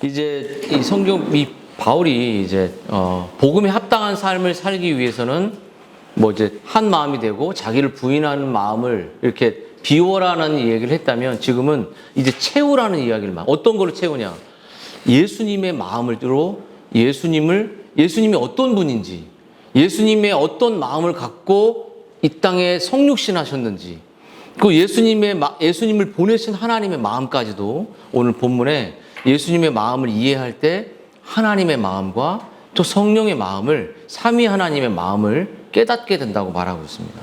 이제 이 성경 이 바울이 이제 복음에 합당한 삶을 살기 위해서는 뭐 이제 한 마음이 되고 자기를 부인하는 마음을 이렇게 비워라는 얘기를 했다면, 지금은 이제 채우라는 이야기를 어떤 걸로 채우냐? 예수님의 마음으로 예수님이 어떤 분인지, 예수님의 어떤 마음을 갖고 이 땅에 성육신 하셨는지, 그 예수님을 보내신 하나님의 마음까지도 오늘 본문에 예수님의 마음을 이해할 때 하나님의 마음과 또 성령의 마음을, 삼위 하나님의 마음을 깨닫게 된다고 말하고 있습니다.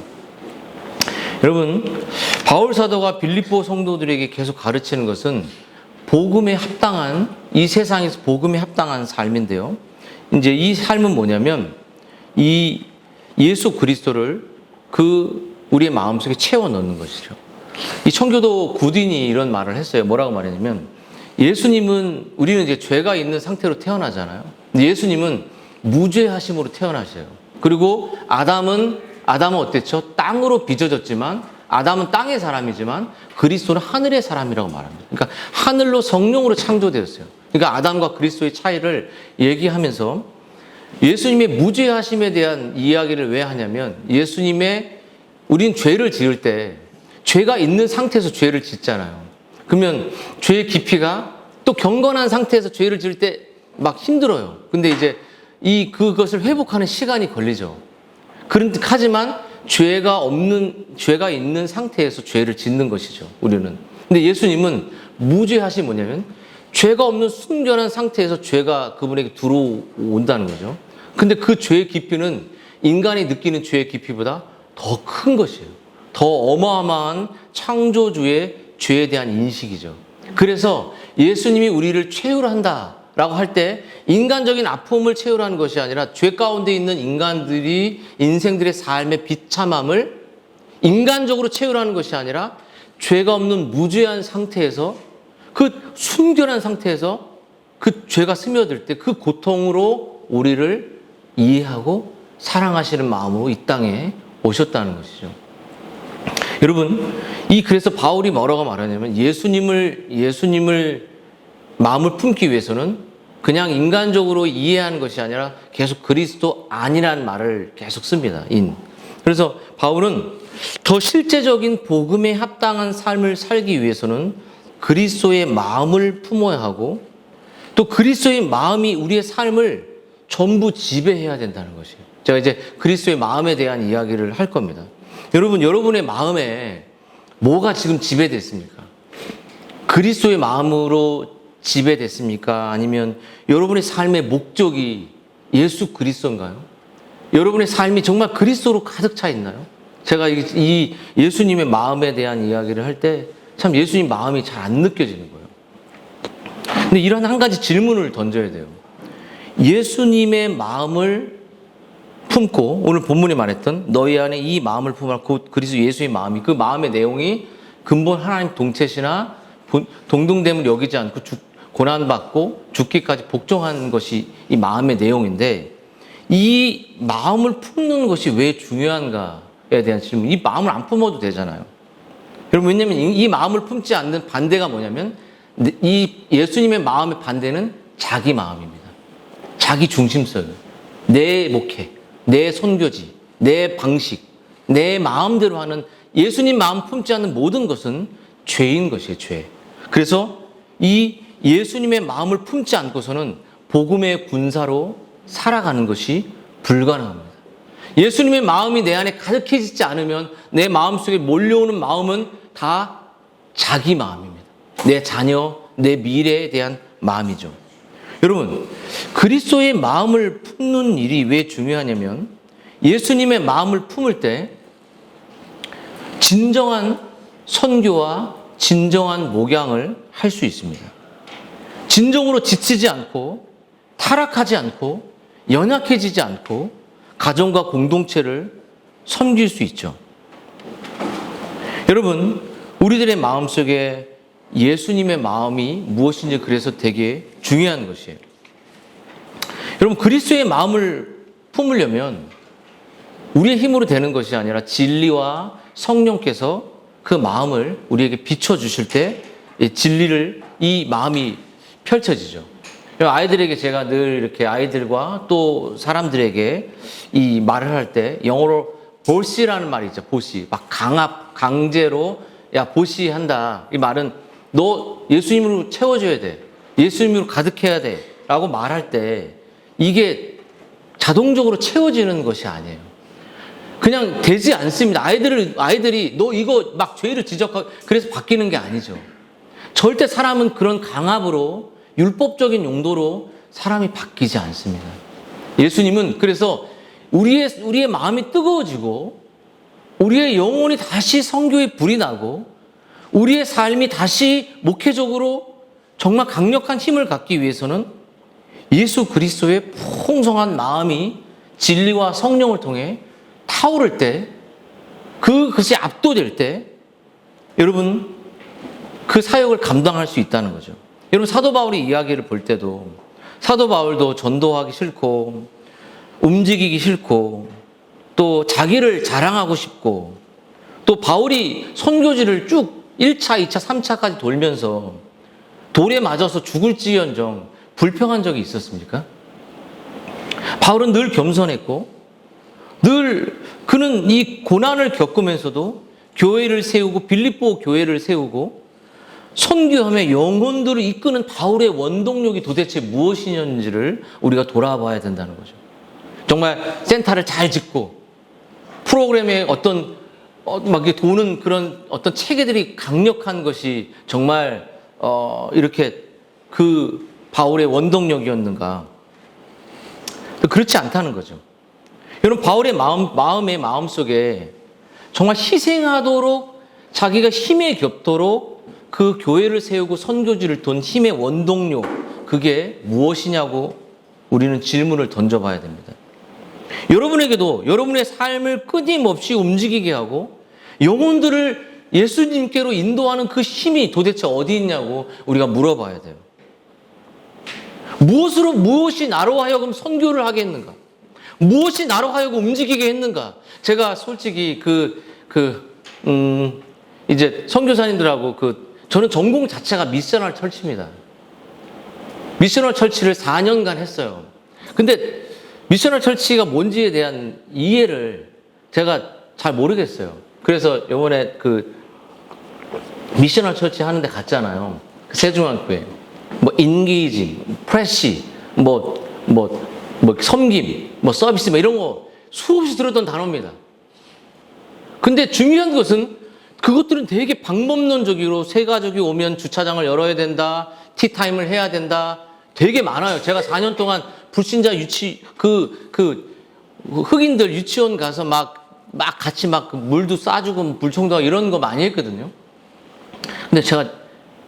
여러분, 바울 사도가 빌립보 성도들에게 계속 가르치는 것은 복음에 합당한, 이 세상에서 복음에 합당한 삶인데요. 이제 이 삶은 뭐냐면 이 예수 그리스도를 우리의 마음속에 채워 넣는 것이죠. 이 청교도 구딘이 이런 말을 했어요. 뭐라고 말했냐면, 우리는 이제 죄가 있는 상태로 태어나잖아요. 예수님은 무죄하심으로 태어나셔요. 그리고 아담은 어땠죠? 땅으로 빚어졌지만, 아담은 땅의 사람이지만 그리스도는 하늘의 사람이라고 말합니다. 그러니까 하늘로 성령으로 창조되었어요. 그러니까 아담과 그리스도의 차이를 얘기하면서 예수님의 무죄하심에 대한 이야기를 왜 하냐면, 우린 죄를 지을 때 죄가 있는 상태에서 죄를 짓잖아요. 그러면 죄의 깊이가 또 경건한 상태에서 죄를 지을 때 막 힘들어요. 근데 이제 그것을 회복하는 시간이 걸리죠. 하지만 죄가 있는 상태에서 죄를 짓는 것이죠, 우리는. 근데 예수님은 무죄하심이 뭐냐면 죄가 없는 순결한 상태에서 죄가 그분에게 들어온다는 거죠. 근데 그 죄의 깊이는 인간이 느끼는 죄의 깊이보다 더 큰 것이에요. 더 어마어마한 창조주의 죄에 대한 인식이죠. 그래서 예수님이 우리를 채우려 한다라고 할 때 인간적인 아픔을 채우라는 것이 아니라 죄 가운데 있는 인생들의 삶의 비참함을 인간적으로 채우라는 것이 아니라 죄가 없는 무죄한 상태에서, 그 순결한 상태에서 그 죄가 스며들 때 그 고통으로 우리를 이해하고 사랑하시는 마음으로 이 땅에 오셨다는 것이죠. 여러분, 그래서 바울이 뭐라고 말하냐면, 예수님을 마음을 품기 위해서는 그냥 인간적으로 이해하는 것이 아니라 계속 그리스도 안이라는 말을 계속 씁니다. 그래서 바울은 더 실제적인 복음에 합당한 삶을 살기 위해서는 그리스도의 마음을 품어야 하고, 또 그리스도의 마음이 우리의 삶을 전부 지배해야 된다는 것이에요. 제가 이제 그리스도의 마음에 대한 이야기를 할 겁니다. 여러분의 마음에 뭐가 지금 지배됐습니까? 그리스도의 마음으로 지배됐습니까? 아니면 여러분의 삶의 목적이 예수 그리스도인가요? 여러분의 삶이 정말 그리스도로 가득 차 있나요? 제가 이 예수님의 마음에 대한 이야기를 할 때 참 예수님 마음이 잘 안 느껴지는 거예요. 근데 이런 한 가지 질문을 던져야 돼요. 예수님의 마음을 품고, 오늘 본문이 말했던 너희 안에 이 마음을 품으라, 곧 그리스도 예수의 마음이, 그 마음의 내용이 근본 하나님 동체시나 동등됨을 여기지 않고 고난받고 죽기까지 복종하는 것이 이 마음의 내용인데, 이 마음을 품는 것이 왜 중요한가에 대한 질문. 이 마음을 안 품어도 되잖아요. 여러분, 왜냐면 이 마음을 품지 않는 반대가 뭐냐면, 이 예수님의 마음의 반대는 자기 마음입니다. 자기 중심성이에요. 내 목회, 내 선교지, 내 방식, 내 마음대로 하는, 예수님 마음 품지 않는 모든 것은 죄인 것이에요, 죄. 그래서 이 예수님의 마음을 품지 않고서는 복음의 군사로 살아가는 것이 불가능합니다. 예수님의 마음이 내 안에 가득해지지 않으면 내 마음속에 몰려오는 마음은 다 자기 마음입니다. 내 자녀, 내 미래에 대한 마음이죠. 여러분, 그리스도의 마음을 품는 일이 왜 중요하냐면, 예수님의 마음을 품을 때 진정한 선교와 진정한 목양을 할 수 있습니다. 진정으로 지치지 않고, 타락하지 않고, 연약해지지 않고 가정과 공동체를 섬길 수 있죠. 여러분, 우리들의 마음속에 예수님의 마음이 무엇인지 그래서 되게 중요한 것이에요. 여러분, 그리스도의 마음을 품으려면 우리의 힘으로 되는 것이 아니라 진리와 성령께서 그 마음을 우리에게 비춰주실 때 진리를, 이 마음이 펼쳐지죠. 아이들에게 제가 늘 이렇게 아이들과 또 사람들에게 이 말을 할 때 영어로 보시라는 말이 있죠. 보시. 막 강제로 야, 보시 한다. 이 말은 너 예수님으로 채워줘야 돼. 예수님으로 가득해야 돼. 라고 말할 때 이게 자동적으로 채워지는 것이 아니에요. 그냥 되지 않습니다. 아이들이 너 이거 막 죄를 지적하고 그래서 바뀌는 게 아니죠. 절대 사람은 그런 강압으로 율법적인 용도로 사람이 바뀌지 않습니다. 예수님은 그래서 우리의 마음이 뜨거워지고 우리의 영혼이 다시 선교에 불이 나고 우리의 삶이 다시 목회적으로 정말 강력한 힘을 갖기 위해서는 예수 그리스도의 풍성한 마음이 진리와 성령을 통해 타오를 때, 그것이 압도될 때, 여러분, 그 사역을 감당할 수 있다는 거죠. 여러분, 사도 바울의 이야기를 볼 때도, 사도 바울도 전도하기 싫고, 움직이기 싫고, 또 자기를 자랑하고 싶고, 또 바울이 선교지를 쭉 1차, 2차, 3차까지 돌면서 돌에 맞아서 죽을지언정 불평한 적이 있었습니까? 바울은 늘 겸손했고, 늘 그는 이 고난을 겪으면서도 교회를 세우고 빌립보 교회를 세우고 선교하며 영혼들을 이끄는 바울의 원동력이 도대체 무엇이었는지를 우리가 돌아봐야 된다는 거죠. 정말 센터를 잘 짓고 프로그램에 어떤 막 도는 그런 어떤 체계들이 강력한 것이 정말 이렇게 그 바울의 원동력이었는가? 그렇지 않다는 거죠. 여러분, 바울의 마음속에 정말 희생하도록 자기가 힘에 겹도록 그 교회를 세우고 선교지를 돈 힘의 원동력, 그게 무엇이냐고 우리는 질문을 던져봐야 됩니다. 여러분에게도 여러분의 삶을 끊임없이 움직이게 하고 영혼들을 예수님께로 인도하는 그 힘이 도대체 어디 있냐고 우리가 물어봐야 돼요. 무엇이 나로 하여금 선교를 하게 했는가? 무엇이 나로 하여금 움직이게 했는가? 제가 솔직히 이제 선교사님들하고 저는 전공 자체가 미셔널 철치입니다. 미셔널 철치를 4년간 했어요. 근데 미셔널 철치가 뭔지에 대한 이해를 제가 잘 모르겠어요. 그래서 이번에 미셔널 철치 하는데 갔잖아요. 세중학교에. 뭐 인기징, 프레시, 섬김, 서비스 이런 거 수없이 들었던 단어입니다. 근데 중요한 것은 그것들은 되게 방법론적으로 새 가족이 오면 주차장을 열어야 된다, 티타임을 해야 된다, 되게 많아요. 제가 4년 동안 불신자 흑인들 유치원 가서 같이 물도 싸주고 물총도하고 이런 거 많이 했거든요. 근데 제가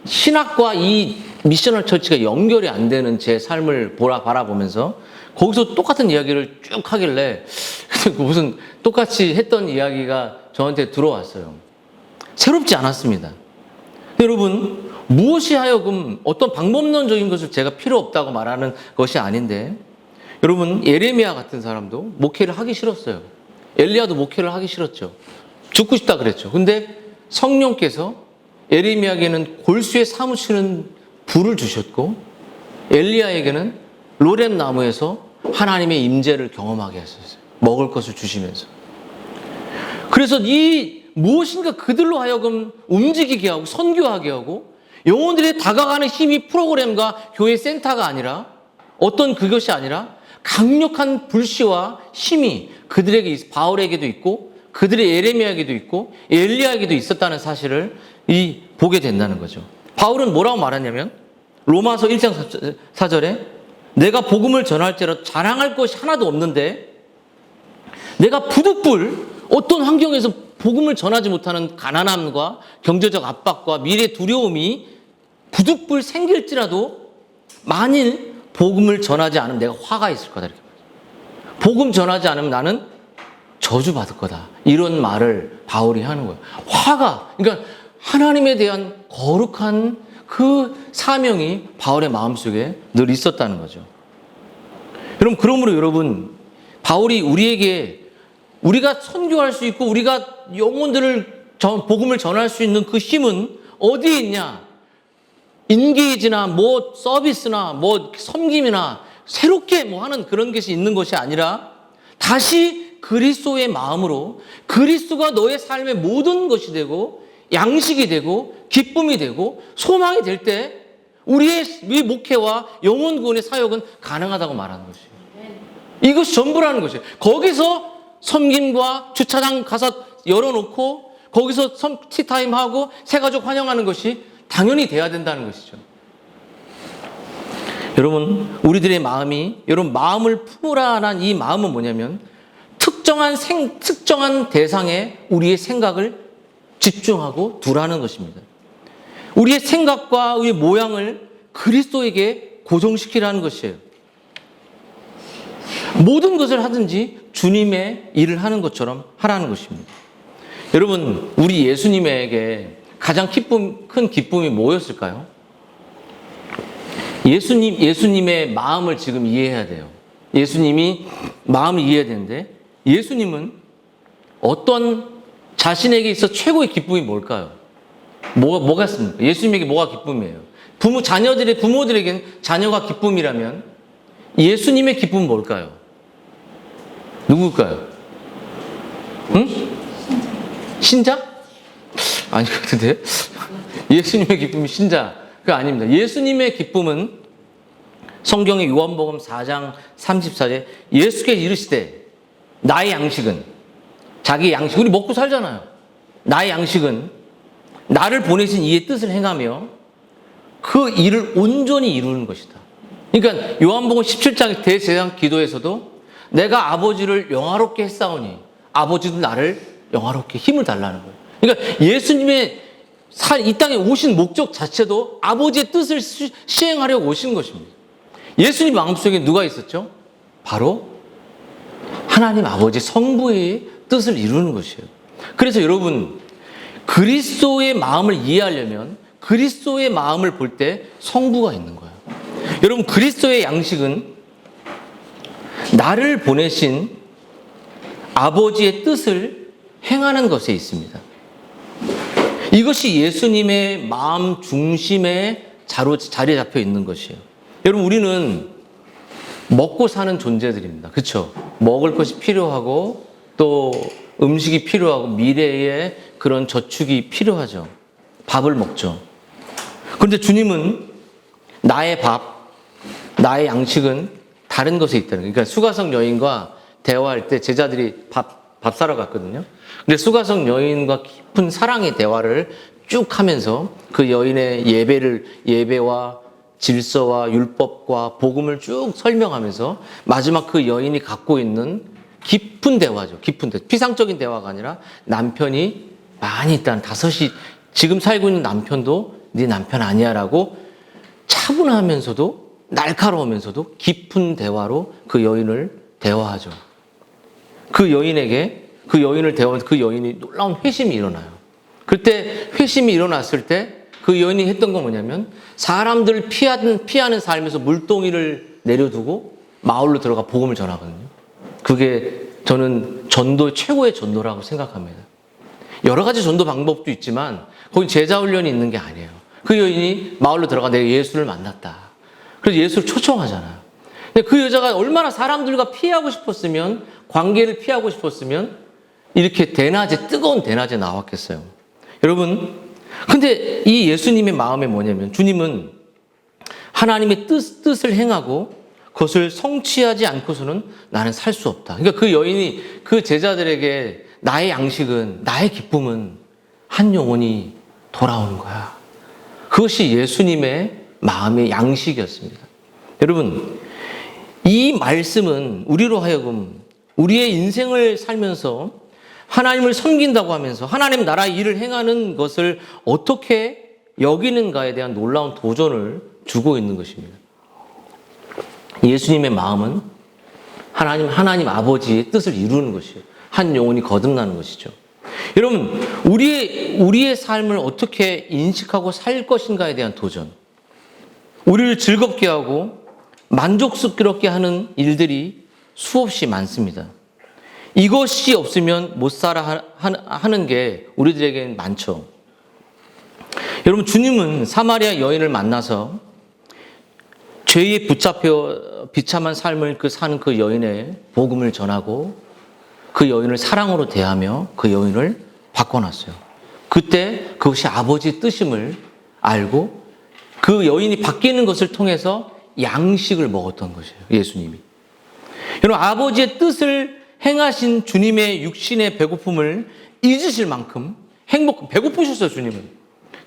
신학과 이 미셔널 처치가 연결이 안 되는 제 삶을 바라보면서 거기서 똑같은 이야기를 쭉 하길래 무슨 똑같이 했던 이야기가 저한테 들어왔어요. 새롭지 않았습니다. 여러분, 무엇이 하여금 어떤 방법론적인 것을 제가 필요 없다고 말하는 것이 아닌데, 여러분, 예레미야 같은 사람도 목회를 하기 싫었어요. 엘리야도 목회를 하기 싫었죠. 죽고 싶다 그랬죠. 근데 성령께서 예레미야에게는 골수에 사무치는 불을 주셨고 엘리야에게는 로뎀 나무에서 하나님의 임재를 경험하게 하셨어요. 먹을 것을 주시면서. 그래서 이 무엇인가 그들로 하여금 움직이게 하고 선교하게 하고 영혼들이 다가가는 힘이 프로그램과 교회 센터가 아니라 어떤 그것이 아니라 강력한 불씨와 힘이 그들에게 바울에게도 있고 그들의 예레미야에게도 있고 엘리야에게도 있었다는 사실을 보게 된다는 거죠. 바울은 뭐라고 말하냐면 로마서 1장 4절에 내가 복음을 전할지라도 자랑할 것이 하나도 없는데 내가 부득불 어떤 환경에서 복음을 전하지 못하는 가난함과 경제적 압박과 미래 두려움이 부득불 생길지라도 만일 복음을 전하지 않으면 내가 화가 있을 거다. 이렇게 말해요. 복음 전하지 않으면 나는 저주받을 거다. 이런 말을 바울이 하는 거예요. 그러니까 하나님에 대한 거룩한 그 사명이 바울의 마음속에 늘 있었다는 거죠. 여러분, 그러므로 여러분, 바울이 우리가 선교할 수 있고 우리가 영혼들을 복음을 전할 수 있는 그 힘은 어디에 있냐? 인게이지나 뭐 서비스나 뭐 섬김이나 새롭게 뭐 하는 그런 것이 있는 것이 아니라 다시 그리스도의 마음으로 그리스도가 너의 삶의 모든 것이 되고 양식이 되고 기쁨이 되고 소망이 될 때 우리의 목회와 영혼 구원의 사역은 가능하다고 말하는 것이에요. 이것이 전부라는 것이에요. 거기서 섬김과 주차장 가서 열어놓고 거기서 티타임 하고 새가족 환영하는 것이 당연히 돼야 된다는 것이죠. 여러분, 우리들의 마음이, 여러분, 마음을 품으라는 이 마음은 뭐냐면 특정한 대상에 우리의 생각을 집중하고 두라는 것입니다. 우리의 생각과 우리의 모양을 그리스도에게 고정시키라는 것이에요. 모든 것을 하든지 주님의 일을 하는 것처럼 하라는 것입니다. 여러분, 우리 예수님에게 가장 큰 기쁨이 뭐였을까요? 예수님의 마음을 지금 이해해야 돼요. 예수님이 마음을 이해해야 되는데, 예수님은 어떤 자신에게 있어 최고의 기쁨이 뭘까요? 뭐가 있습니까? 예수님에게 뭐가 기쁨이에요? 부모들에게는 자녀가 기쁨이라면 예수님의 기쁨은 뭘까요? 누굴까요? 응? 신자? 아니, 같은데? 예수님의 기쁨이 신자. 그거 아닙니다. 예수님의 기쁨은 성경의 요한복음 4장 34절에 예수께서 이르시되 나의 양식은, 자기 양식, 우리 먹고 살잖아요. 나의 양식은 나를 보내신 이의 뜻을 행하며 그 일을 온전히 이루는 것이다. 그러니까 요한복음 17장 대제사장 기도에서도 내가 아버지를 영화롭게 했사오니 아버지도 나를 영화롭게 힘을 달라는 거예요. 그러니까 예수님의 이 땅에 오신 목적 자체도 아버지의 뜻을 시행하려고 오신 것입니다. 예수님 마음속에 누가 있었죠? 바로 하나님 아버지 성부의 뜻을 이루는 것이에요. 그래서 여러분, 그리스도의 마음을 이해하려면 그리스도의 마음을 볼 때 성부가 있는 거예요. 여러분, 그리스도의 양식은 나를 보내신 아버지의 뜻을 행하는 것에 있습니다. 이것이 예수님의 마음 중심에 자리에 잡혀 있는 것이에요. 여러분, 우리는 먹고 사는 존재들입니다. 그렇죠? 먹을 것이 필요하고 또 음식이 필요하고 미래에 그런 저축이 필요하죠. 밥을 먹죠. 그런데 주님은 나의 밥, 나의 양식은 다른 것에 있다는 거예요. 그러니까 수가성 여인과 대화할 때 제자들이 밥 사러 갔거든요. 근데 수가성 여인과 깊은 사랑의 대화를 쭉 하면서 그 여인의 예배와 질서와 율법과 복음을 쭉 설명하면서 마지막 그 여인이 갖고 있는 깊은 대화죠. 깊은 대화. 피상적인 대화가 아니라 남편이 많이 있다는, 지금 살고 있는 남편도 네 남편 아니야라고 차분하면서도 날카로우면서도 깊은 대화로 그 여인을 대화하죠. 그 여인을 대화하면서 그 여인이 놀라운 회심이 일어나요. 그때 회심이 일어났을 때 그 여인이 했던 건 뭐냐면 사람들을 피하는 삶에서 물동이를 내려두고 마을로 들어가 복음을 전하거든요. 그게 저는 최고의 전도라고 생각합니다. 여러 가지 전도 방법도 있지만 거기 제자 훈련이 있는 게 아니에요. 그 여인이 마을로 들어가 내가 예수를 만났다. 그래서 예수를 초청하잖아요. 근데 그 여자가 얼마나 사람들과 관계를 피하고 싶었으면 이렇게 뜨거운 대낮에 나왔겠어요. 여러분, 근데 이 예수님의 마음이 뭐냐면 주님은 하나님의 뜻을 행하고 그것을 성취하지 않고서는 나는 살 수 없다. 그러니까 그 여인이 그 제자들에게 나의 양식은, 나의 기쁨은 한 영혼이 돌아오는 거야. 그것이 예수님의 마음의 양식이었습니다. 여러분, 이 말씀은 우리로 하여금 우리의 인생을 살면서 하나님을 섬긴다고 하면서 하나님 나라의 일을 행하는 것을 어떻게 여기는가에 대한 놀라운 도전을 주고 있는 것입니다. 예수님의 마음은 하나님 아버지의 뜻을 이루는 것이에요. 한 영혼이 거듭나는 것이죠. 여러분, 우리의 삶을 어떻게 인식하고 살 것인가에 대한 도전. 우리를 즐겁게 하고 만족스럽게 하는 일들이 수없이 많습니다. 이것이 없으면 못 살아 하는 게 우리들에게는 많죠. 여러분, 주님은 사마리아 여인을 만나서 죄에 붙잡혀 비참한 삶을 사는 그 여인의 복음을 전하고 그 여인을 사랑으로 대하며 그 여인을 바꿔놨어요. 그때 그것이 아버지의 뜻임을 알고 그 여인이 바뀌는 것을 통해서 양식을 먹었던 것이에요. 예수님이. 여러분, 아버지의 뜻을 행하신 주님의 육신의 배고픔을 잊으실 만큼 배고프셨어요, 주님은.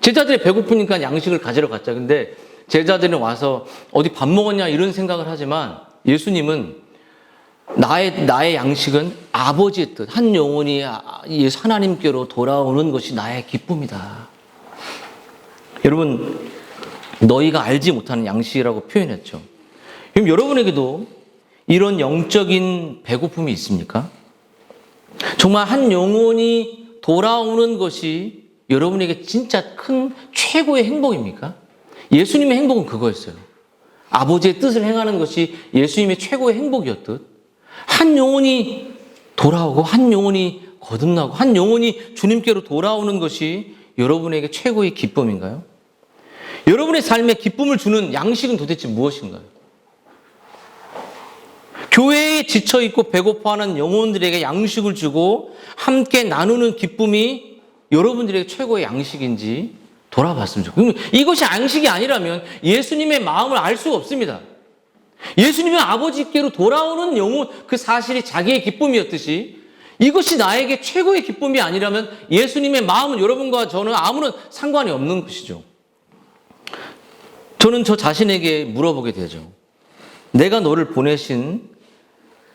제자들이 배고프니까 양식을 가지러 갔죠. 근데 제자들은 와서 어디 밥 먹었냐 이런 생각을 하지만 예수님은 나의 양식은 아버지의 뜻, 한 영혼이 하나님께로 돌아오는 것이 나의 기쁨이다. 여러분, 너희가 알지 못하는 양식이라고 표현했죠. 그럼 여러분에게도 이런 영적인 배고픔이 있습니까? 정말 한 영혼이 돌아오는 것이 여러분에게 진짜 큰 최고의 행복입니까? 예수님의 행복은 그거였어요. 아버지의 뜻을 행하는 것이 예수님의 최고의 행복이었듯 한 영혼이 돌아오고 한 영혼이 거듭나고 한 영혼이 주님께로 돌아오는 것이 여러분에게 최고의 기쁨인가요? 여러분의 삶에 기쁨을 주는 양식은 도대체 무엇인가요? 교회에 지쳐있고 배고파하는 영혼들에게 양식을 주고 함께 나누는 기쁨이 여러분들에게 최고의 양식인지 돌아봤으면 좋겠어요. 이것이 양식이 아니라면 예수님의 마음을 알 수가 없습니다. 예수님은 아버지께로 돌아오는 영혼, 그 사실이 자기의 기쁨이었듯이 이것이 나에게 최고의 기쁨이 아니라면 예수님의 마음은 여러분과 저는 아무런 상관이 없는 것이죠. 저는 저 자신에게 물어보게 되죠. 내가 너를 보내신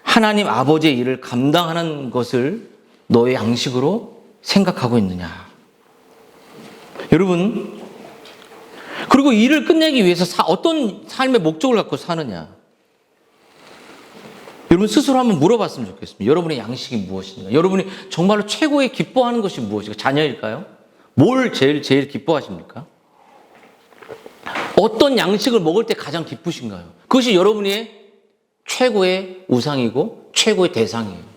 하나님 아버지의 일을 감당하는 것을 너의 양식으로 생각하고 있느냐. 여러분, 그리고 일을 끝내기 위해서 어떤 삶의 목적을 갖고 사느냐. 여러분 스스로 한번 물어봤으면 좋겠습니다. 여러분의 양식이 무엇인가? 여러분이 정말로 최고의 기뻐하는 것이 무엇인가? 자녀일까요? 뭘 제일 기뻐하십니까? 어떤 양식을 먹을 때 가장 기쁘신가요? 그것이 여러분의 최고의 우상이고 최고의 대상이에요.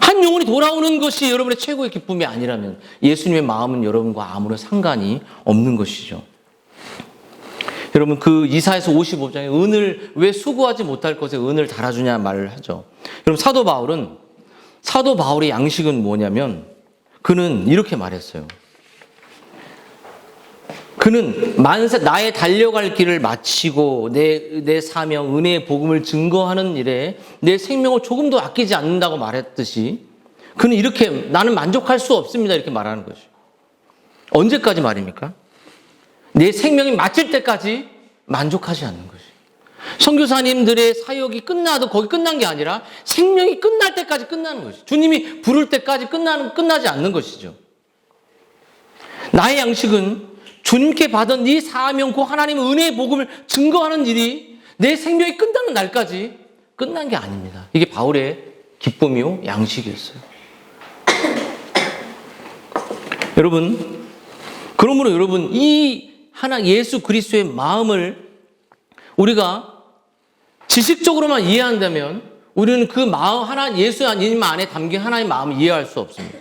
한 영혼이 돌아오는 것이 여러분의 최고의 기쁨이 아니라면 예수님의 마음은 여러분과 아무런 상관이 없는 것이죠. 여러분, 그 이사야서 55장에 은을 왜 수고하지 못할 것에 은을 달아주냐 말을 하죠. 여러분, 사도 바울의 양식은 뭐냐면 그는 이렇게 말했어요. 그는 만세 나의 달려갈 길을 마치고 내 사명 은혜의 복음을 증거하는 일에 내 생명을 조금도 아끼지 않는다고 말했듯이 그는 이렇게 나는 만족할 수 없습니다 이렇게 말하는 것이죠. 언제까지 말입니까? 내 생명이 마칠 때까지 만족하지 않는 것이죠. 선교사님들의 사역이 끝나도 거기 끝난 게 아니라 생명이 끝날 때까지 끝나는 것이죠. 주님이 부를 때까지 끝나지 않는 것이죠. 나의 양식은 주님께 받은 이 사명, 그 하나님의 은혜의 복음을 증거하는 일이 내 생명이 끝나는 날까지 끝난 게 아닙니다. 이게 바울의 기쁨이요 양식이었어요. 여러분, 그러므로 여러분 이 예수 그리스도의 마음을 우리가 지식적으로만 이해한다면 우리는 그 마음 예수님 안에 담긴 하나님의 마음을 이해할 수 없습니다.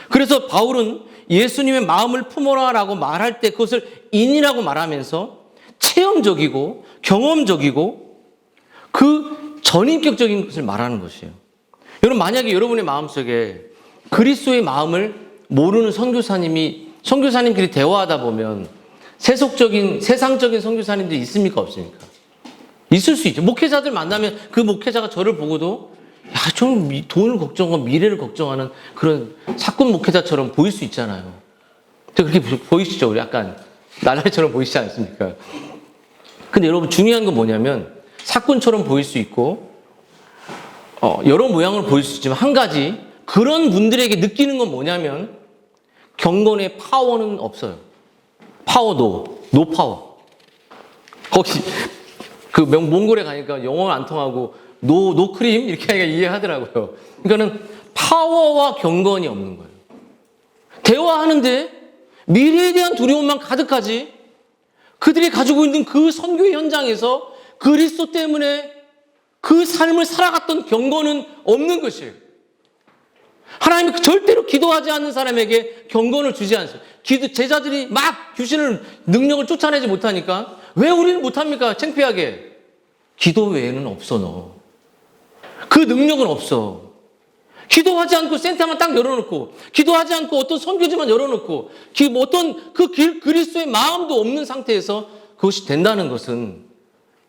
그래서 바울은 예수님의 마음을 품어라라고 말할 때 그것을 인이라고 말하면서 체험적이고 경험적이고 그 전인격적인 것을 말하는 것이에요. 여러분, 만약에 여러분의 마음속에 그리스도의 마음을 모르는 선교사님끼리 대화하다 보면 세상적인 선교사님들이 있습니까 없습니까? 있을 수 있죠. 목회자들 만나면 그 목회자가 저를 보고도 좀 돈을 걱정하고 미래를 걱정하는 그런 사꾼 목회자처럼 보일 수 있잖아요. 그렇게 보이시죠? 우리 약간 나날처럼 보이시지 않습니까? 근데 여러분 중요한 건 뭐냐면 사꾼처럼 보일 수 있고 여러 모양으로 보일 수 있지만 한 가지 그런 분들에게 느끼는 건 뭐냐면 경건의 파워는 없어요. 노 파워. 거기 그 몽골에 가니까 영어는 안 통하고 노 크림 이렇게 하니까 이해하더라고요. 그러니까는 파워와 경건이 없는 거예요. 대화하는데 미래에 대한 두려움만 가득하지 그들이 가지고 있는 그 선교의 현장에서 그리스도 때문에 그 삶을 살아갔던 경건은 없는 것이에요. 하나님이 절대로 기도하지 않는 사람에게 경건을 주지 않으세요. 제자들이 막 귀신을 능력을 쫓아내지 못하니까 왜 우리는 못합니까? 창피하게. 기도 외에는 없어 너. 그 능력은 없어. 기도하지 않고 센터만 딱 열어놓고, 기도하지 않고 어떤 선교지만 열어놓고, 어떤 그리스도의 마음도 없는 상태에서 그것이 된다는 것은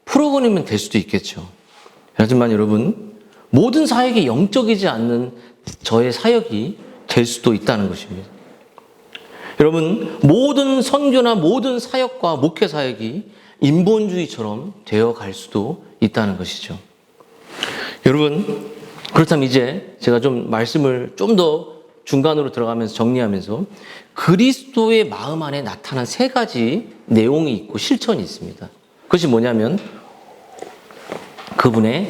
프로그램은 될 수도 있겠죠. 하지만 여러분, 모든 사역이 영적이지 않는 저의 사역이 될 수도 있다는 것입니다. 여러분, 모든 선교나 모든 사역과 목회 사역이 인본주의처럼 되어갈 수도 있다는 것이죠. 여러분, 그렇다면 이제 제가 좀 말씀을 좀 더 중간으로 들어가면서 정리하면서 그리스도의 마음 안에 나타난 세 가지 내용이 있고 실천이 있습니다. 그것이 뭐냐면 그분의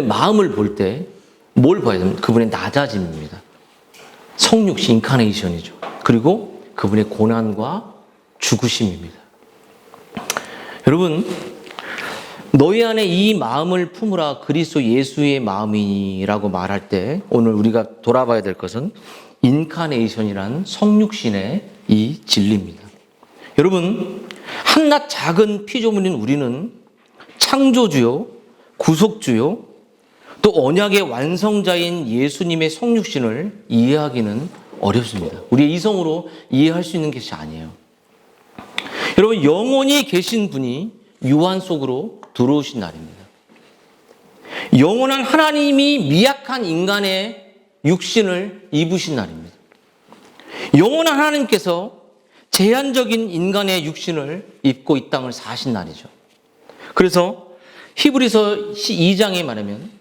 마음을 볼 때 뭘 봐야 됩니까? 그분의 낮아짐입니다. 성육신 인카네이션이죠. 그리고 그분의 고난과 죽으심입니다. 여러분, 너희 안에 이 마음을 품으라 그리스도 예수의 마음이라고 말할 때 오늘 우리가 돌아봐야 될 것은 인카네이션이라는 성육신의 이 진리입니다. 여러분, 한낱 작은 피조물인 우리는 창조주요, 구속주요, 또 언약의 완성자인 예수님의 성육신을 이해하기는 어렵습니다. 우리의 이성으로 이해할 수 있는 것이 아니에요. 여러분, 영원히 계신 분이 유한 속으로 들어오신 날입니다. 영원한 하나님이 미약한 인간의 육신을 입으신 날입니다. 영원한 하나님께서 제한적인 인간의 육신을 입고 이 땅을 사신 날이죠. 그래서 히브리서 2장에 말하면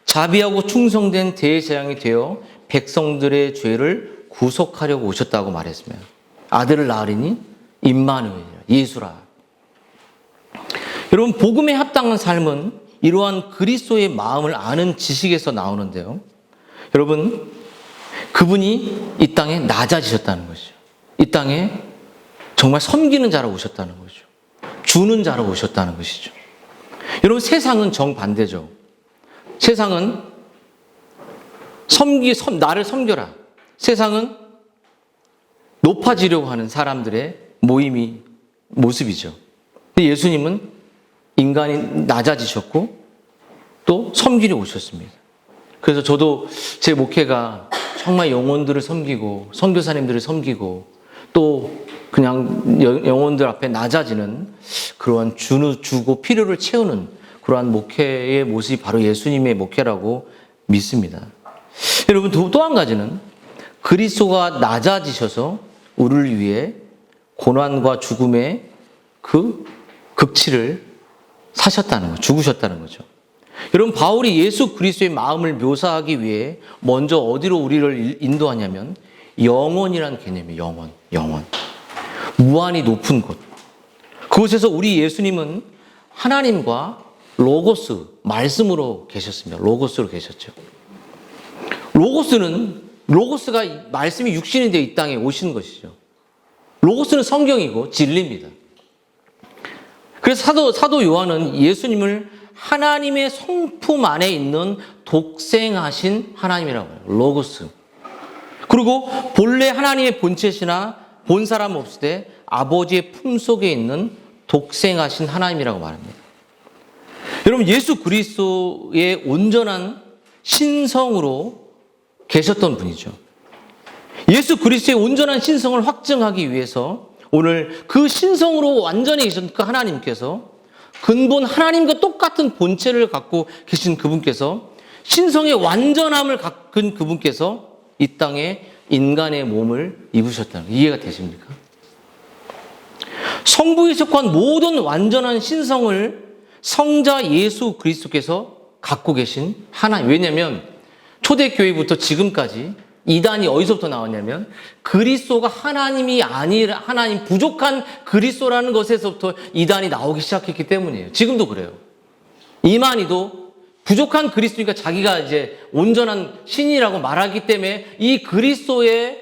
자비하고 충성된 대제사장이 되어 백성들의 죄를 구속하려고 오셨다고 말했습니다. 아들을 낳으리니 임마누엘이라, 예수라. 여러분, 복음에 합당한 삶은 이러한 그리스도의 마음을 아는 지식에서 나오는데요. 여러분, 그분이 이 땅에 낮아지셨다는 것이죠. 이 땅에 정말 섬기는 자로 오셨다는 거죠. 주는 자로 오셨다는 것이죠. 여러분, 세상은 정반대죠. 세상은 나를 섬겨라. 세상은 높아지려고 하는 사람들의 모습이죠. 근데 예수님은 인간이 낮아지셨고 또 섬기려 오셨습니다. 그래서 저도 제 목회가 정말 영혼들을 섬기고 선교사님들을 섬기고 또 그냥 영혼들 앞에 낮아지는 그러한 주고 필요를 채우는 그러한 목회의 모습이 바로 예수님의 목회라고 믿습니다. 여러분, 또 한 가지는 그리스도가 낮아지셔서 우리를 위해 고난과 죽음의 그 극치를 사셨다는 거, 죽으셨다는 거죠. 여러분, 바울이 예수 그리스도의 마음을 묘사하기 위해 먼저 어디로 우리를 인도하냐면 영원이라는 개념이에요. 영원. 무한히 높은 곳. 그곳에서 우리 예수님은 하나님과 로고스, 말씀으로 계셨습니다. 로고스로 계셨죠. 로고스가 말씀이 육신이 되어 이 땅에 오신 것이죠. 로고스는 성경이고 진리입니다. 그래서 사도 요한은 예수님을 하나님의 성품 안에 있는 독생하신 하나님이라고 해요. 로고스. 그리고 본래 하나님의 본체시나 본 사람 없을 때 아버지의 품속에 있는 독생하신 하나님이라고 말합니다. 여러분, 예수 그리스도의 온전한 신성으로 계셨던 분이죠. 예수 그리스도의 온전한 신성을 확증하기 위해서 오늘 그 신성으로 완전히 계신 그 하나님께서 근본 하나님과 똑같은 본체를 갖고 계신 그분께서 신성의 완전함을 갖은 그분께서 이 땅에 인간의 몸을 입으셨다는 거 이해가 되십니까? 성부에 속한 모든 완전한 신성을 성자 예수 그리스도께서 갖고 계신 하나님. 왜냐하면 초대교회부터 지금까지 이단이 어디서부터 나왔냐면 그리스도가 하나님이 아니라 하나님 부족한 그리스도라는 것에서부터 이단이 나오기 시작했기 때문이에요. 지금도 그래요. 이만희도 부족한 그리스도니까 자기가 이제 온전한 신이라고 말하기 때문에 이 그리스도의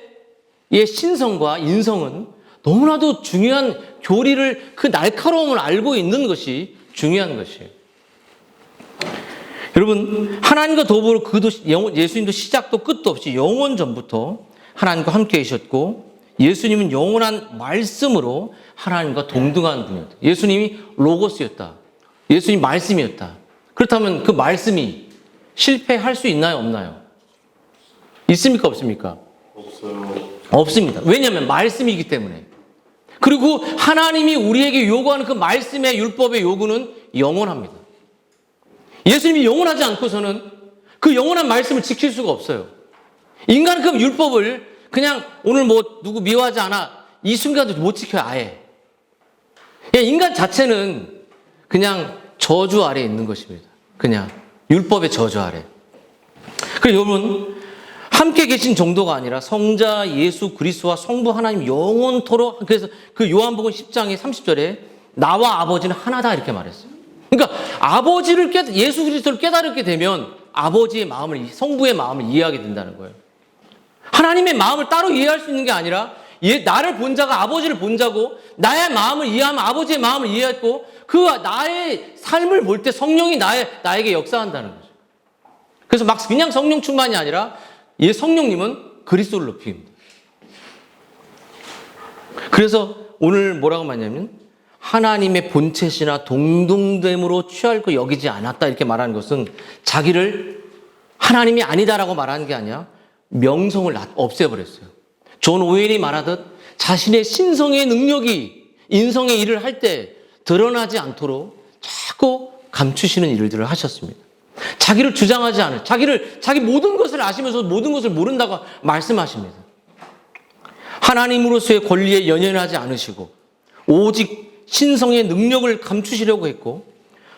신성과 인성은 너무나도 중요한 교리를 그 날카로움을 알고 있는 것이 중요한 것이에요. 여러분, 하나님과 더불어 예수님도 시작도 끝도 없이 영원 전부터 하나님과 함께 계셨고 예수님은 영원한 말씀으로 하나님과 동등한 분이었다. 예수님이 로고스였다. 예수님 말씀이었다. 그렇다면 그 말씀이 실패할 수 있나요? 없나요? 있습니까? 없습니까? 없어요. 없습니다. 왜냐하면 말씀이기 때문에. 그리고 하나님이 우리에게 요구하는 그 말씀의 율법의 요구는 영원합니다. 예수님이 영원하지 않고서는 그 영원한 말씀을 지킬 수가 없어요. 인간은 그 율법을 그냥 오늘 뭐 누구 미워하지 않아 이 순간도 못 지켜요. 아예. 인간 자체는 그냥 저주 아래에 있는 것입니다. 그냥 율법의 저주 아래. 그래서 여러분 함께 계신 정도가 아니라 성자 예수 그리스도와 성부 하나님 영원토록, 그래서 그 요한복음 10장의 30절에 나와 아버지는 하나다 이렇게 말했어요. 그러니까 아버지를 예수 그리스도를 깨달게 되면 아버지의 마음을, 성부의 마음을 이해하게 된다는 거예요. 하나님의 마음을 따로 이해할 수 있는 게 아니라 나를 본 자가 아버지를 본 자고, 나의 마음을 이해하면 아버지의 마음을 이해했고, 그 나의 삶을 볼 때 성령이 나에게 역사한다는 거죠. 그래서 막 그냥 성령 충만이 아니라 성령님은 그리스도를 높입니다. 그래서 오늘 뭐라고 말하냐면 하나님의 본체시나 동등됨으로 취할 거 여기지 않았다 이렇게 말하는 것은 자기를 하나님이 아니다라고 말하는 게 아니라 명성을 없애버렸어요. 존 오웰이 말하듯 자신의 신성의 능력이 인성의 일을 할 때 드러나지 않도록 자꾸 감추시는 일들을 하셨습니다. 자기를 주장하지 않을, 자기 모든 것을 아시면서 모든 것을 모른다고 말씀하십니다. 하나님으로서의 권리에 연연하지 않으시고 오직 신성의 능력을 감추시려고 했고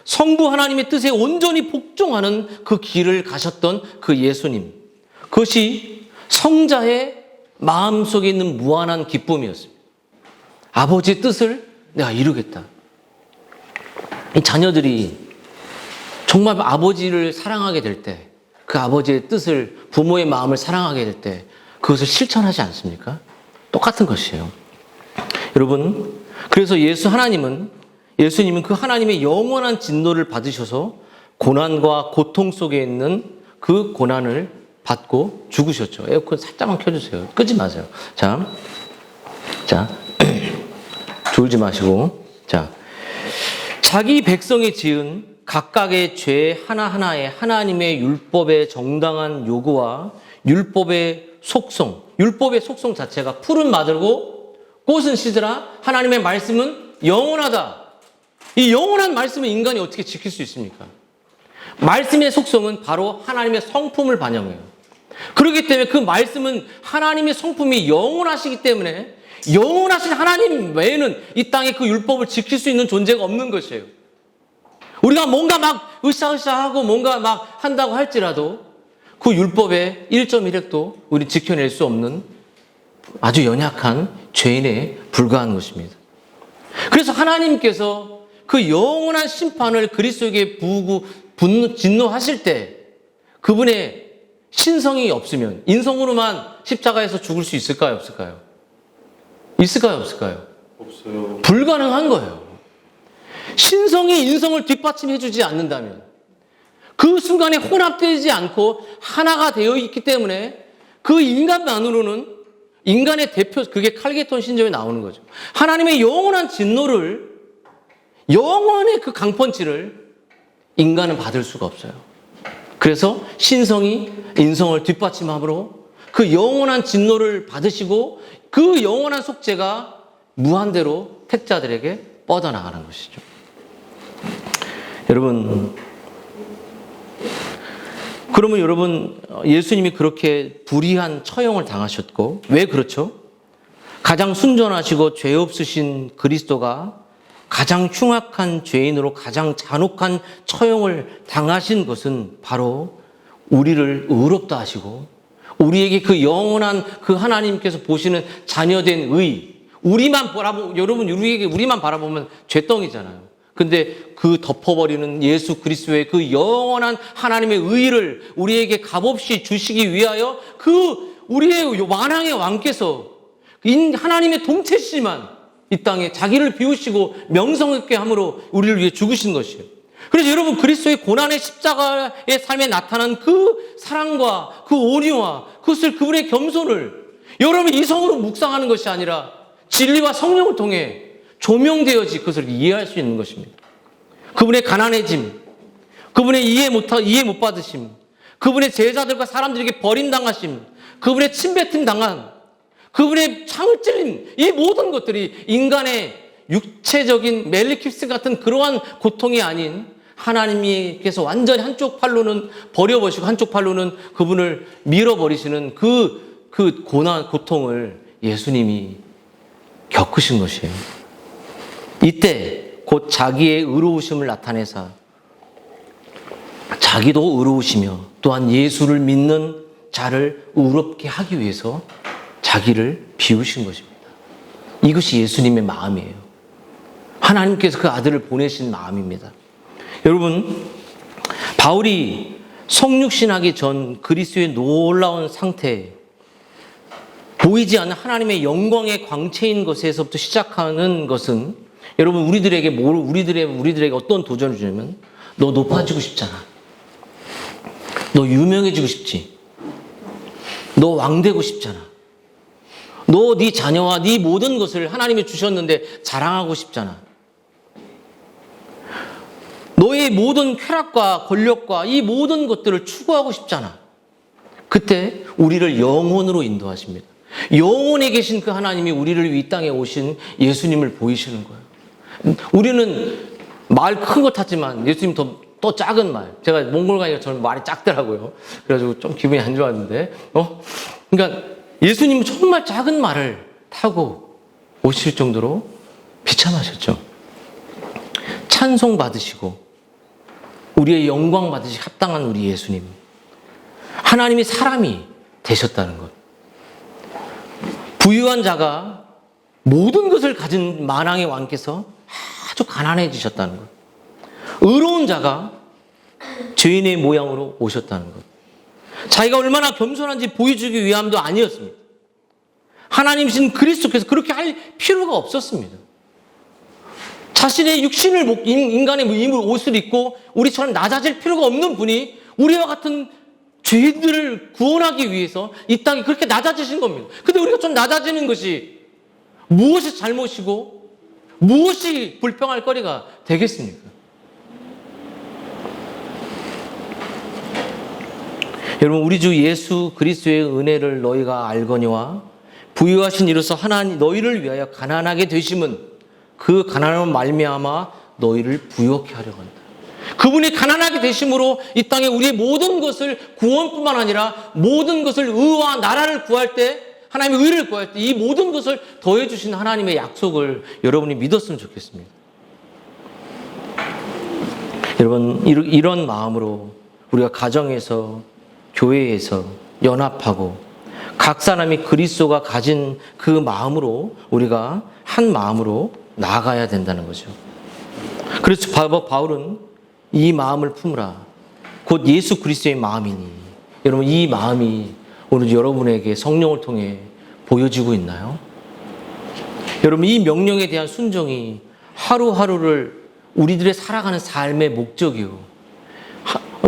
성부 하나님의 뜻에 온전히 복종하는 그 길을 가셨던 그 예수님, 그것이 성자의 마음속에 있는 무한한 기쁨이었습니다. 아버지의 뜻을 내가 이루겠다. 이 자녀들이 정말 아버지를 사랑하게 될 때, 그 아버지의 뜻을, 부모의 마음을 사랑하게 될 때 그것을 실천하지 않습니까? 똑같은 것이에요. 여러분, 그래서 예수님은 그 하나님의 영원한 진노를 받으셔서 고난과 고통 속에 있는 그 고난을 받고 죽으셨죠. 에어컨 살짝만 켜주세요. 끄지 마세요. 자, 졸지 마시고. 자, 자기 백성이 지은 각각의 죄 하나하나에 하나님의 율법의 정당한 요구와 율법의 속성 자체가 푸른 마들고 꽃은 시들아 하나님의 말씀은 영원하다. 이 영원한 말씀을 인간이 어떻게 지킬 수 있습니까? 말씀의 속성은 바로 하나님의 성품을 반영해요. 그렇기 때문에 그 말씀은 하나님의 성품이 영원하시기 때문에 영원하신 하나님 외에는 이 땅에 그 율법을 지킬 수 있는 존재가 없는 것이에요. 우리가 뭔가 막 으쌰으쌰하고 뭔가 막 한다고 할지라도 그 율법의 1.1획도 우리 지켜낼 수 없는 아주 연약한 죄인에 불과한 것입니다. 그래서 하나님께서 그 영원한 심판을 그리스도에게 부으고 진노하실 때 그분의 신성이 없으면 인성으로만 십자가에서 죽을 수 있을까요? 없을까요? 있을까요? 없을까요? 없어요. 불가능한 거예요. 신성이 인성을 뒷받침해주지 않는다면 그 순간에 혼합되지 않고 하나가 되어 있기 때문에 그 인간만으로는 인간의 대표, 그게 칼게톤 신점에 나오는 거죠. 하나님의 영원한 진노를, 영원의 그 강펀치를 인간은 받을 수가 없어요. 그래서 신성이 인성을 뒷받침함으로 그 영원한 진노를 받으시고 그 영원한 속죄가 무한대로 택자들에게 뻗어나가는 것이죠. 여러분, 그러면 여러분, 예수님이 그렇게 불의한 처형을 당하셨고, 왜 그렇죠? 가장 순전하시고 죄 없으신 그리스도가 가장 흉악한 죄인으로 가장 잔혹한 처형을 당하신 것은 바로 우리를 의롭다 하시고, 우리에게 그 영원한 그 하나님께서 보시는 자녀된 의, 여러분, 우리만 바라보면 죄덩이잖아요. 근데 그 덮어버리는 예수 그리스도의 그 영원한 하나님의 의를 우리에게 값없이 주시기 위하여 그 우리의 만왕의 왕께서 하나님의 동체시지만 이 땅에 자기를 비우시고 명성있게 함으로 우리를 위해 죽으신 것이에요. 그래서 여러분, 그리스도의 고난의 십자가의 삶에 나타난 그 사랑과 그 온유와 그것을, 그분의 겸손을 여러분이 이성으로 묵상하는 것이 아니라 진리와 성령을 통해 조명되어지 그것을 이해할 수 있는 것입니다. 그분의 가난해짐, 그분의 이해 못 받으심, 그분의 제자들과 사람들에게 버림당하심, 그분의 침뱉음 당한, 그분의 창을 찔림, 이 모든 것들이 인간의 육체적인 멜리킵스 같은 그러한 고통이 아닌 하나님께서 완전히 한쪽 팔로는 버려버리시고 한쪽 팔로는 그분을 밀어버리시는 그 고통을 예수님이 겪으신 것이에요. 이때 곧 자기의 의로우심을 나타내사 자기도 의로우시며 또한 예수를 믿는 자를 의롭게 하기 위해서 자기를 비우신 것입니다. 이것이 예수님의 마음이에요. 하나님께서 그 아들을 보내신 마음입니다. 여러분, 바울이 성육신하기 전 그리스도의 놀라운 상태, 보이지 않는 하나님의 영광의 광채인 것에서부터 시작하는 것은 여러분 우리들에게 어떤 도전을 주냐면 너 높아지고 싶잖아. 너 유명해지고 싶지. 너 왕되고 싶잖아. 너 네 자녀와 네 모든 것을 하나님이 주셨는데 자랑하고 싶잖아. 너의 모든 쾌락과 권력과 이 모든 것들을 추구하고 싶잖아. 그때 우리를 영혼으로 인도하십니다. 영혼에 계신 그 하나님이 우리를 위해 이 땅에 오신 예수님을 보이시는 거예요. 우리는 말 큰 거 탔지만 예수님 더 작은 말. 제가 몽골 가니까 저는 말이 작더라고요. 그래가지고 좀 기분이 안 좋았는데, 그러니까 예수님은 정말 작은 말을 타고 오실 정도로 비참하셨죠. 찬송 받으시고 우리의 영광 받으시 합당한 우리 예수님. 하나님이 사람이 되셨다는 것. 부유한 자가 모든 것을 가진 만왕의 왕께서 아주 가난해지셨다는 것. 의로운 자가 죄인의 모양으로 오셨다는 것. 자기가 얼마나 겸손한지 보여주기 위함도 아니었습니다. 하나님이신 그리스도께서 그렇게 할 필요가 없었습니다. 자신의 육신을 인간의 옷을 입고 우리처럼 낮아질 필요가 없는 분이 우리와 같은 죄인들을 구원하기 위해서 이 땅에 그렇게 낮아지신 겁니다. 근데 우리가 좀 낮아지는 것이 무엇이 잘못이고 무엇이 불평할 거리가 되겠습니까? 여러분, 우리 주 예수 그리스도의 은혜를 너희가 알거니와 부유하신 이로써 하나님 너희를 위하여 가난하게 되심은 그 가난함을 말미암아 너희를 부유하게 하려고 한다. 그분이 가난하게 되심으로 이 땅에 우리의 모든 것을 구원뿐만 아니라 모든 것을 의와 나라를 구할 때, 하나님의 의를 구할 때 이 모든 것을 더해 주신 하나님의 약속을 여러분이 믿었으면 좋겠습니다. 여러분, 이런 마음으로 우리가 가정에서, 교회에서 연합하고 각 사람이 그리스도가 가진 그 마음으로 우리가 한 마음으로 나아가야 된다는 거죠. 그래서 바울은 이 마음을 품으라. 곧 예수 그리스도의 마음이니. 여러분, 이 마음이 오늘 여러분에게 성령을 통해 보여지고 있나요? 여러분, 이 명령에 대한 순종이 하루하루를 우리들의 살아가는 삶의 목적이요.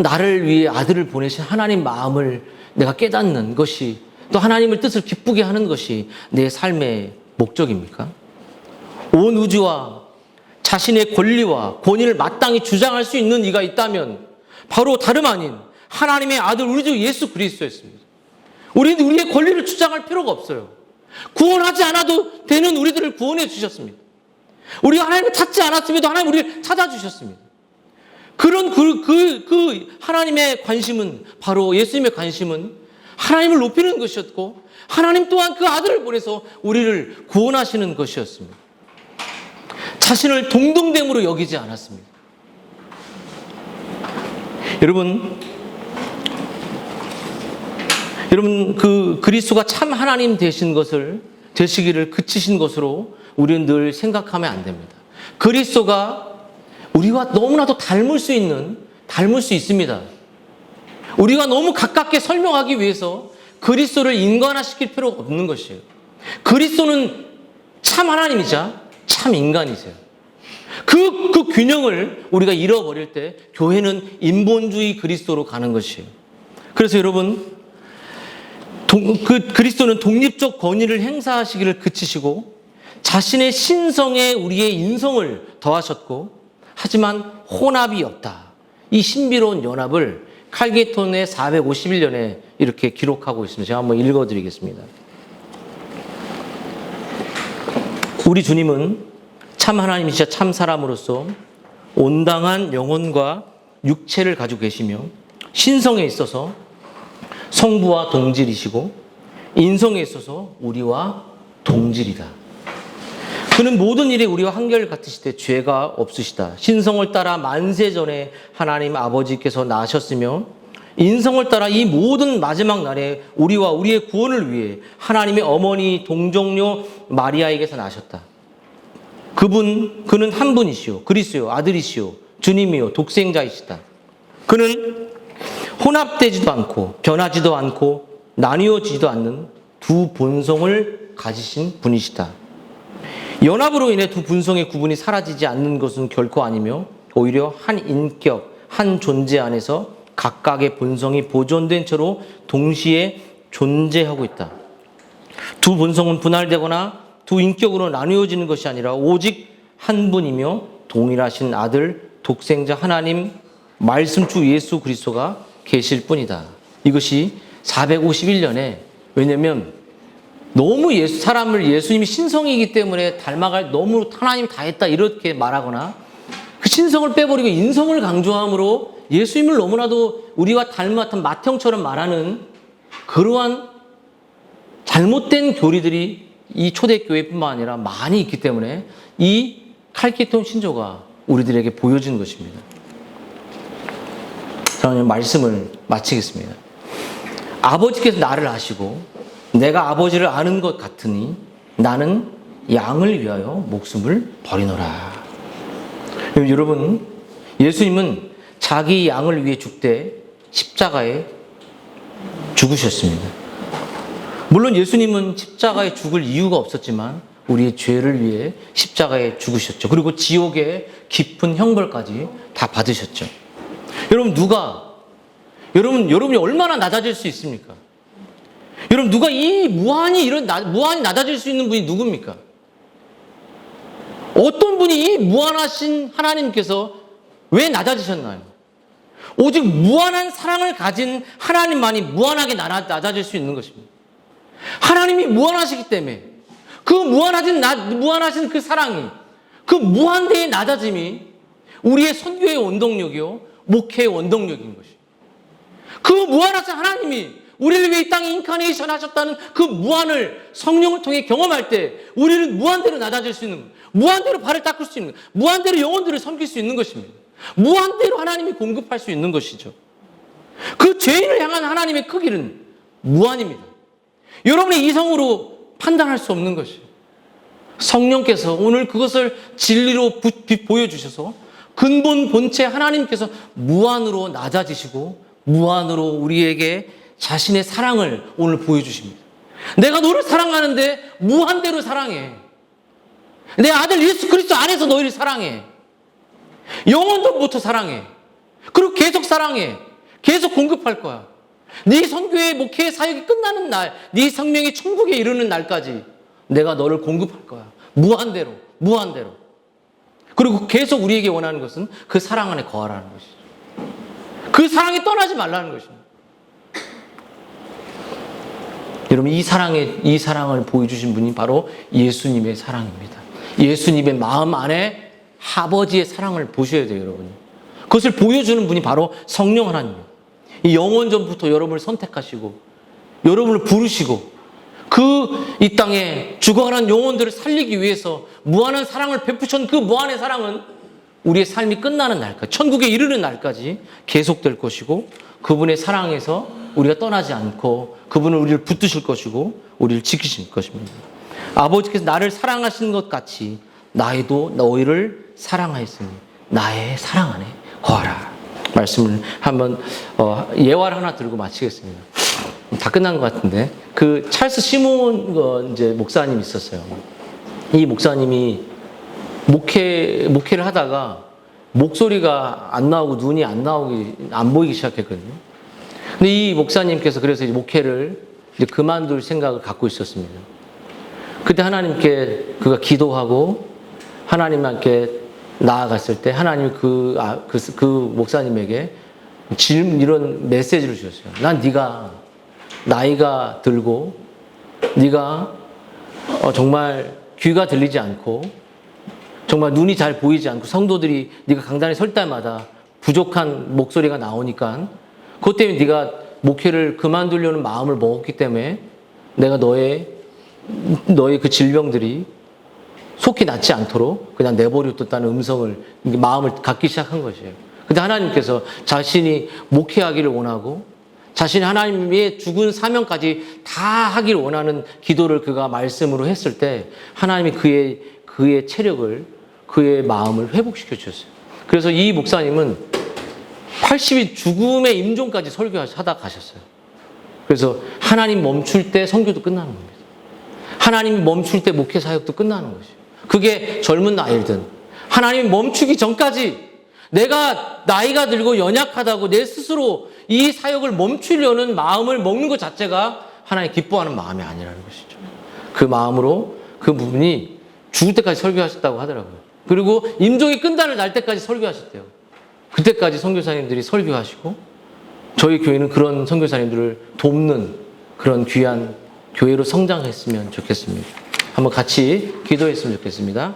나를 위해 아들을 보내신 하나님 마음을 내가 깨닫는 것이, 또 하나님의 뜻을 기쁘게 하는 것이 내 삶의 목적입니까? 온 우주와 자신의 권리와 권위를 마땅히 주장할 수 있는 이가 있다면 바로 다름 아닌 하나님의 아들 우리 주 예수 그리스도였습니다. 우리는 우리의 권리를 주장할 필요가 없어요. 구원하지 않아도 되는 우리들을 구원해 주셨습니다. 우리가 하나님을 찾지 않았음에도 하나님 우리를 찾아주셨습니다. 그런 그 하나님의 관심은, 바로 예수님의 관심은 하나님을 높이는 것이었고, 하나님 또한 그 아들을 보내서 우리를 구원하시는 것이었습니다. 자신을 동등됨으로 여기지 않았습니다. 여러분, 그 그리스도가 참 하나님 되시기를 그치신 것으로 우리는 늘 생각하면 안 됩니다. 그리스도가 우리와 너무나도 닮을 수 있습니다. 우리가 너무 가깝게 설명하기 위해서 그리스도를 인간화시킬 필요가 없는 것이에요. 그리스도는 참 하나님이자 참 인간이세요. 그 균형을 우리가 잃어버릴 때 교회는 인본주의 그리스도로 가는 것이에요. 그래서 여러분, 그리스도는 독립적 권위를 행사하시기를 그치시고 자신의 신성에 우리의 인성을 더하셨고 하지만 혼합이 없다. 이 신비로운 연합을 칼게톤의 451년에 이렇게 기록하고 있습니다. 제가 한번 읽어드리겠습니다. 우리 주님은 참 하나님이시자 참 사람으로서 온당한 영혼과 육체를 가지고 계시며 신성에 있어서 성부와 동질이시고 인성에 있어서 우리와 동질이다. 그는 모든 일에 우리와 한결 같으시되 죄가 없으시다. 신성을 따라 만세 전에 하나님 아버지께서 나셨으며 인성을 따라 이 모든 마지막 날에 우리와 우리의 구원을 위해 하나님의 어머니 동정녀 마리아에게서 나셨다. 그는 한 분이시오. 그리스도요 아들이시오. 주님이요 독생자이시다. 그는 혼합되지도 않고 변하지도 않고 나뉘어지지도 않는 두 본성을 가지신 분이시다. 연합으로 인해 두 본성의 구분이 사라지지 않는 것은 결코 아니며 오히려 한 인격, 한 존재 안에서 각각의 본성이 보존된 채로 동시에 존재하고 있다. 두 본성은 분할되거나 두 인격으로 나뉘어지는 것이 아니라 오직 한 분이며 동일하신 아들, 독생자 하나님, 말씀 주 예수 그리스도가 계실 뿐이다. 이것이 451년에 왜냐면 너무 사람을 예수님이 신성이기 때문에 닮아갈 너무 하나님 다 했다 이렇게 말하거나 그 신성을 빼버리고 인성을 강조함으로 예수님을 너무나도 우리와 닮았던 맏형처럼 말하는 그러한 잘못된 교리들이 이 초대교회뿐만 아니라 많이 있기 때문에 이 칼케톤 신조가 우리들에게 보여진 것입니다. 저는 말씀을 마치겠습니다. 아버지께서 나를 아시고 내가 아버지를 아는 것 같으니 나는 양을 위하여 목숨을 버리노라. 여러분, 예수님은 자기 양을 위해 죽되 십자가에 죽으셨습니다. 물론 예수님은 십자가에 죽을 이유가 없었지만 우리의 죄를 위해 십자가에 죽으셨죠. 그리고 지옥의 깊은 형벌까지 다 받으셨죠. 여러분이 얼마나 낮아질 수 있습니까? 여러분, 누가 이 무한히 낮아질 수 있는 분이 누굽니까? 어떤 분이 이 무한하신 하나님께서 왜 낮아지셨나요? 오직 무한한 사랑을 가진 하나님만이 무한하게 낮아질 수 있는 것입니다. 하나님이 무한하시기 때문에 그 무한하신 그 사랑이, 그 무한대의 낮아짐이 우리의 선교의 원동력이요, 목회의 원동력인 것입니다. 그 무한하신 하나님이 우리를 위해 이 땅에 인카네이션 하셨다는 그 무한을 성령을 통해 경험할 때 우리는 무한대로 낮아질 수 있는 거예요. 무한대로 발을 닦을 수 있는 거예요. 무한대로 영혼들을 섬길 수 있는 것입니다. 무한대로 하나님이 공급할 수 있는 것이죠. 그 죄인을 향한 하나님의 크기는 무한입니다. 여러분의 이성으로 판단할 수 없는 것이에요. 성령께서 오늘 그것을 진리로 보여주셔서 근본 본체 하나님께서 무한으로 낮아지시고 무한으로 우리에게 자신의 사랑을 오늘 보여주십니다. 내가 너를 사랑하는데 무한대로 사랑해. 내 아들 예수 그리스도 안에서 너희를 사랑해. 영원토부터 사랑해. 그리고 계속 사랑해. 계속 공급할 거야. 네 선교의 목회의 사역이 끝나는 날, 네 생명이 천국에 이르는 날까지 내가 너를 공급할 거야. 무한대로. 그리고 계속 우리에게 원하는 것은 그 사랑 안에 거하라는 것이죠. 그 사랑에 떠나지 말라는 것입니다. 여러분, 이 사랑을 보여주신 분이 바로 예수님의 사랑입니다. 예수님의 마음 안에 아버지의 사랑을 보셔야 돼요, 여러분. 그것을 보여주는 분이 바로 성령 하나님이에요. 이 영원전부터 여러분을 선택하시고, 여러분을 부르시고, 이 땅에 죽어가는 영혼들을 살리기 위해서 무한한 사랑을 베푸신 그 무한의 사랑은 우리의 삶이 끝나는 날까지, 천국에 이르는 날까지 계속될 것이고, 그분의 사랑에서 우리가 떠나지 않고 그분은 우리를 붙드실 것이고 우리를 지키실 것입니다. 아버지께서 나를 사랑하신 것 같이 나도 너희를 사랑하였으니 나의 사랑 안에 거하라. 말씀을 한번 예화를 하나 들고 마치겠습니다. 다 끝난 것 같은데 그 찰스 시몬 이제 목사님이 있었어요. 이 목사님이 목회를 하다가 목소리가 안 나오고 눈이 안 보이기 시작했거든요. 근데 이 목사님께서 그래서 이제 목회를 이제 그만둘 생각을 갖고 있었습니다. 그때 하나님께 그가 기도하고 하나님께 나아갔을 때 하나님이 그 목사님에게 이런 메시지를 주셨어요. 난 네가 나이가 들고 네가 정말 귀가 들리지 않고 정말 눈이 잘 보이지 않고 성도들이 네가 강단에 설 때마다 부족한 목소리가 나오니까 그것 때문에 네가 목회를 그만두려는 마음을 먹었기 때문에 내가 너의 그 질병들이 속히 낫지 않도록 그냥 내버려뒀다는 마음을 갖기 시작한 것이에요. 근데 하나님께서 자신이 목회하기를 원하고 자신이 하나님의 죽은 사명까지 다 하기를 원하는 기도를 그가 말씀으로 했을 때 하나님이 그의 체력을 그의 마음을 회복시켜 주셨어요. 그래서 이 목사님은 80이 죽음의 임종까지 설교하다 가셨어요. 그래서 하나님 멈출 때 선교도 끝나는 겁니다. 하나님이 멈출 때 목회 사역도 끝나는 것이에요. 그게 젊은 나이든 하나님이 멈추기 전까지 내가 나이가 들고 연약하다고 내 스스로 이 사역을 멈추려는 마음을 먹는 것 자체가 하나님 기뻐하는 마음이 아니라는 것이죠. 그 마음으로 그 부분이 죽을 때까지 설교하셨다고 하더라고요. 그리고 임종이 끝나는 날 때까지 설교하셨대요. 그때까지 선교사님들이 설교하시고 저희 교회는 그런 선교사님들을 돕는 그런 귀한 교회로 성장했으면 좋겠습니다. 한번 같이 기도했으면 좋겠습니다.